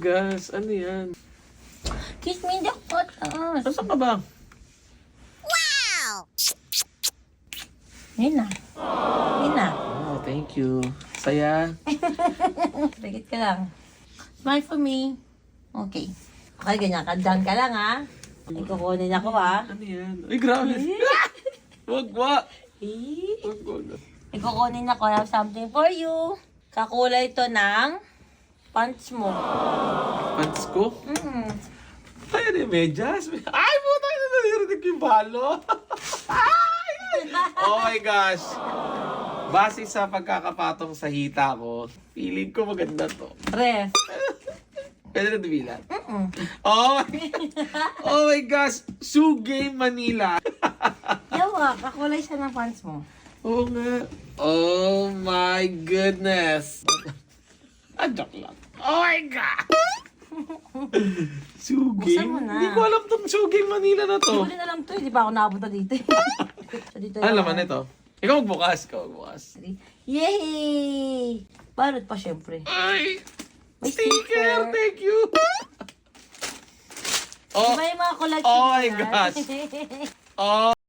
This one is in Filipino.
gosh, ano yan? Kiss me in the butt. Nasaan ka ba? Yun na. Yun na. Oh, thank you. Saya. Dagit ka lang. Smile for me. Okay. Okay, ganyan ka. Diyan ka lang, ha? Ikukunin ako, ha? Ano yan? Ay, grabe. Wag, wag. Wag, wag. Ikukunin ako. I have something for you. Kakulay ito ng pants mo. Pants ko? Tayo na yung medyas. Ay, puta ka na naririnig ko yung balo. Oh my gosh. Base sa pagkakapatong sa hita ko, feeling ko maganda to. Ref. Pwede na dumilan? Oh my gosh. Shoe Game Manila. Yawa, kakulay siya ng pants mo. Oo nga. Oh my goodness. Joke lang. Oh my God. Shoe Buksan Game? mo na. Hindi ko alam tong Shoe Game Manila na Hindi to. ko rin alam to. Hindi pa ako nakapunta dito. So, dito Ano laman ito? Ikaw magbukas. Ikaw magbukas. Yay! Balot pa syempre. Ay! May Sticker! Thank you! Diba yung mga collection Oh my yan? gosh. Oh